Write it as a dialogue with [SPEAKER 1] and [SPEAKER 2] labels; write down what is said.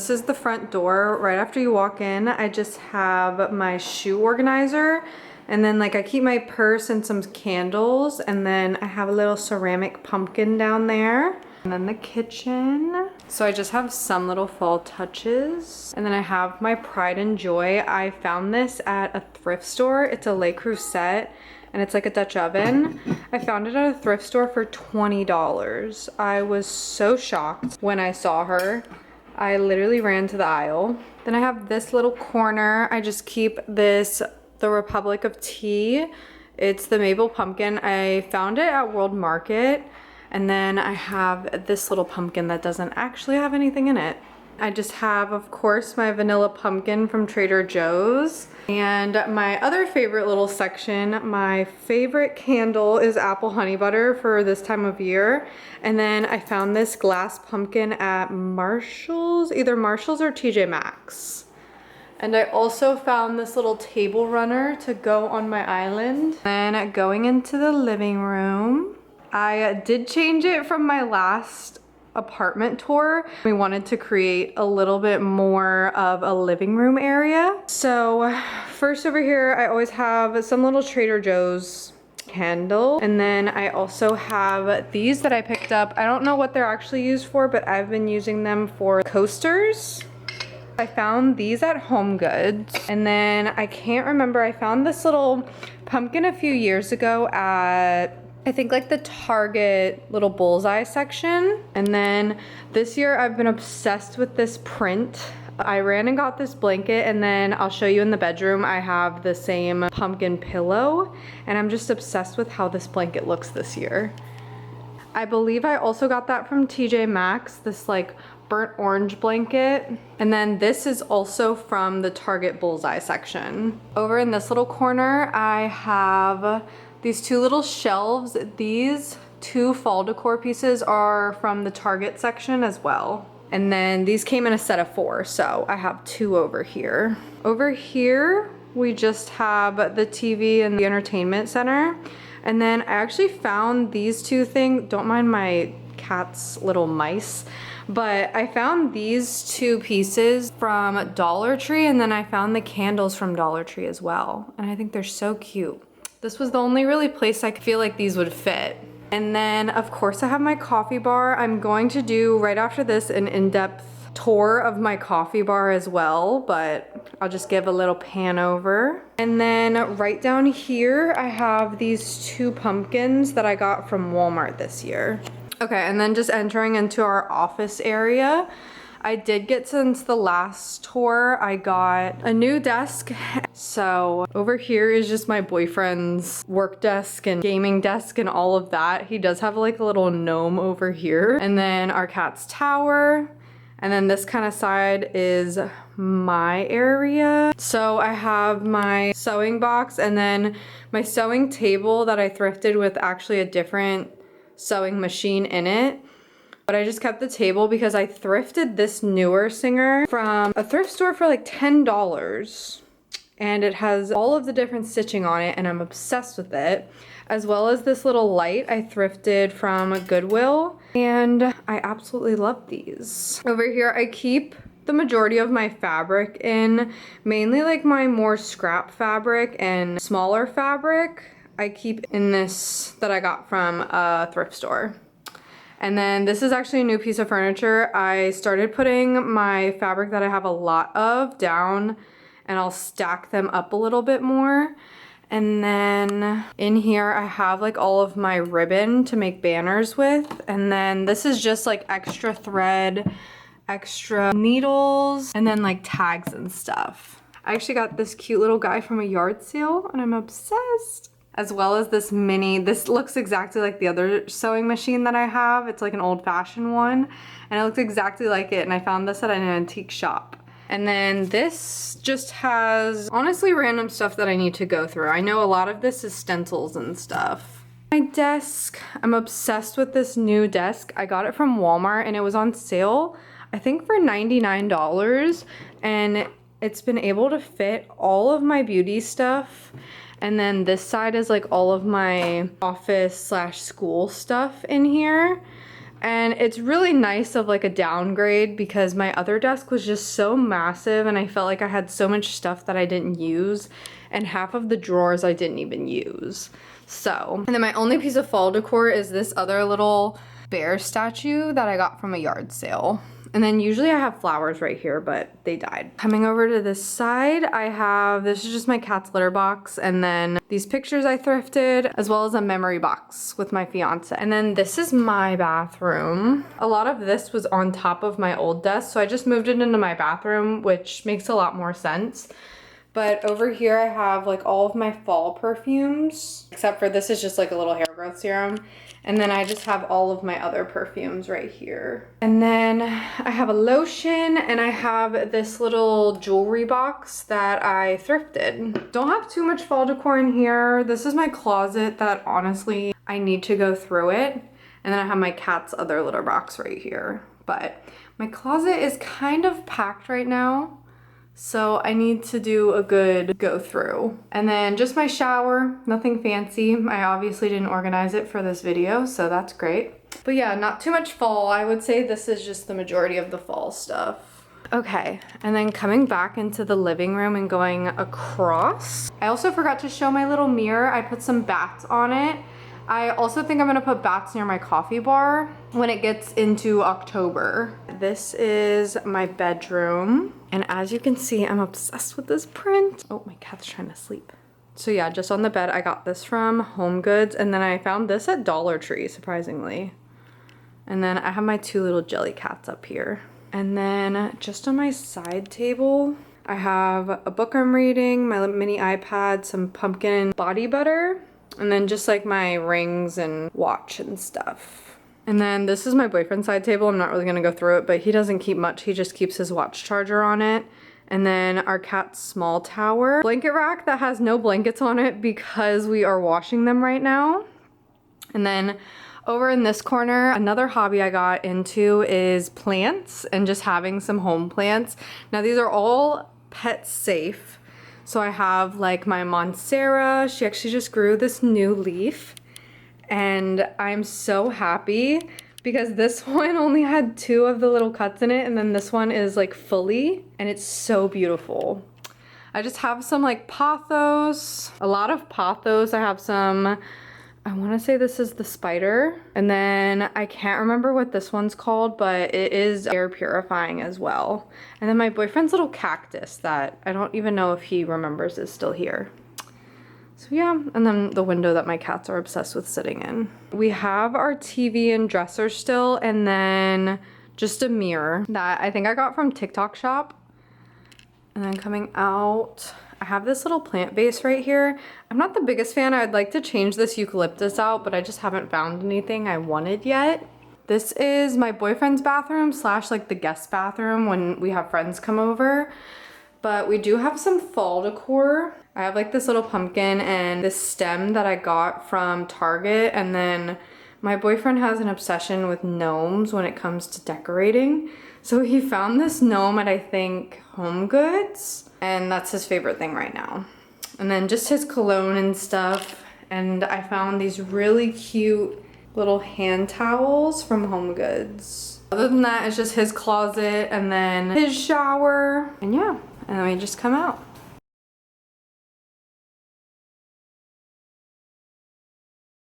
[SPEAKER 1] this is the front door. Right after you walk in, I just have my shoe organizer. And then like I keep my purse and some candles. And then I have a little ceramic pumpkin down there. And then the kitchen. So I just have some little fall touches. And then I have my Pride and Joy. I found this at a thrift store. It's a Le Creuset and it's like a Dutch oven. I found it at a thrift store for $20. I was so shocked when I saw her. I literally ran to the aisle. Then I have this little corner. I just keep this, the Republic of Tea. It's the maple pumpkin. I found it at World Market. And then I have this little pumpkin that doesn't actually have anything in it. I just have, of course, my vanilla pumpkin from Trader Joe's. And my other favorite little section, my favorite candle is apple honey butter for this time of year. And then I found this glass pumpkin at Marshall's, either Marshall's or TJ Maxx. And I also found this little table runner to go on my island. Then going into the living room, I did change it from my last apartment tour. We wanted to create a little bit more of a living room area. So first over here, I always have some little Trader Joe's candle. And then I also have these that I picked up. I don't know what they're actually used for, but I've been using them for coasters. I found these at Home Goods. And then I can't remember, I found this little pumpkin a few years ago at, I think like the Target little bullseye section. And then this year I've been obsessed with this print. I ran and got this blanket, and then I'll show you in the bedroom I have the same pumpkin pillow, and I'm just obsessed with how this blanket looks this year. I believe I also got that from TJ Maxx, this like burnt orange blanket. And then this is also from the Target bullseye section. Over in this little corner, I have these two little shelves. These two fall decor pieces are from the Target section as well. And then these came in a set of 4, so I have 2 over here. Over here, we just have the TV and the entertainment center. And then I actually found these 2 things. Don't mind my cat's little mice. But I found these 2 pieces from Dollar Tree, and then I found the candles from Dollar Tree as well. And I think they're so cute. This was the only really place I feel like these would fit. And then of course I have my coffee bar. I'm going to do right after this an in-depth tour of my coffee bar as well, but I'll just give a little pan over. And then right down here, I have these 2 pumpkins that I got from Walmart this year. Okay, and then just entering into our office area. I did get, since the last tour, I got a new desk. So over here is just my boyfriend's work desk and gaming desk and all of that. He does have like a little gnome over here. And then our cat's tower. And then this kind of side is my area. So I have my sewing box and then my sewing table that I thrifted with actually a different sewing machine in it. But I just kept the table because I thrifted this newer Singer from a thrift store for like $10. And it has all of the different stitching on it and I'm obsessed with it. As well as this little light I thrifted from Goodwill. And I absolutely love these. Over here I keep the majority of my fabric in, mainly like my more scrap fabric and smaller fabric. I keep in this that I got from a thrift store. And then this is actually a new piece of furniture. I started putting my fabric that I have a lot of down and I'll stack them up a little bit more. And then in here I have like all of my ribbon to make banners with. And then this is just like extra thread, extra needles, and then like tags and stuff. I actually got this cute little guy from a yard sale and I'm obsessed. As well as this mini, this looks exactly like the other sewing machine that I have. It's like an old-fashioned one and it looks exactly like it, and I found this at an antique shop. And then this just has honestly random stuff that I need to go through. I know a lot of this is stencils and stuff. My desk, I'm obsessed with this new desk. I got it from Walmart and it was on sale, I think for $99, and it's been able to fit all of my beauty stuff. And then this side is like all of my office/school stuff in here. And it's really nice of like a downgrade because my other desk was just so massive and I felt like I had so much stuff that I didn't use, and half of the drawers I didn't even use. So, and then my only piece of fall decor is this other little bear statue that I got from a yard sale. And then usually I have flowers right here, but they died. Coming over to this side, I have, this is just my cat's litter box, and then these pictures I thrifted, as well as a memory box with my fiance. And then this is my bathroom. A lot of this was on top of my old desk, so I just moved it into my bathroom, which makes a lot more sense. But over here I have like all of my fall perfumes, except for this is just like a little hair growth serum. And then I just have all of my other perfumes right here. And then I have a lotion, and I have this little jewelry box that I thrifted. Don't have too much fall decor in here. This is my closet that honestly, I need to go through it. And then I have my cat's other litter box right here. But my closet is kind of packed right now, so I need to do a good go through. And then just my shower, nothing fancy. I obviously didn't organize it for this video, so that's great. But yeah, not too much fall. I would say this is just the majority of the fall stuff. Okay, and then coming back into the living room and going across. I also forgot to show my little mirror. I put some bats on it. I also think I'm gonna put bats near my coffee bar when it gets into October. This is my bedroom. And as you can see, I'm obsessed with this print. Oh, my cat's trying to sleep. So yeah, just on the bed, I got this from Home Goods, and then I found this at Dollar Tree, surprisingly. And then I have my two little jelly cats up here. And then just on my side table, I have a book I'm reading, my mini iPad, some pumpkin body butter, and then just like my rings and watch and stuff. And then this is my boyfriend's side table. I'm not really gonna go through it, but he doesn't keep much. He just keeps his watch charger on it. And then our cat's small tower blanket rack that has no blankets on it because we are washing them right now. And then over in this corner, another hobby I got into is plants and just having some home plants. Now these are all pet safe. So I have like my Monstera. She actually just grew this new leaf, and I'm so happy because this one only had 2 of the little cuts in it, and then this one is like fully, and it's so beautiful. I just have some like pothos, a lot of pothos. I have some, I want to say this is the spider, and then I can't remember what this one's called, but it is air purifying as well. And then my boyfriend's little cactus that I don't even know if he remembers is still here. So yeah, and then the window that my cats are obsessed with sitting in. We have our TV and dresser still, and then just a mirror that I think I got from TikTok shop. And then coming out, I have this little plant vase right here. I'm not the biggest fan. I'd like to change this eucalyptus out, but I just haven't found anything I wanted yet. This is my boyfriend's bathroom slash like the guest bathroom when we have friends come over. But we do have some fall decor. I have like this little pumpkin and this stem that I got from Target, and then my boyfriend has an obsession with gnomes when it comes to decorating. So he found this gnome at I think Home Goods, and that's his favorite thing right now. And then just his cologne and stuff. And I found these really cute little hand towels from Home Goods. Other than that, it's just his closet and then his shower. And yeah, and then we just come out.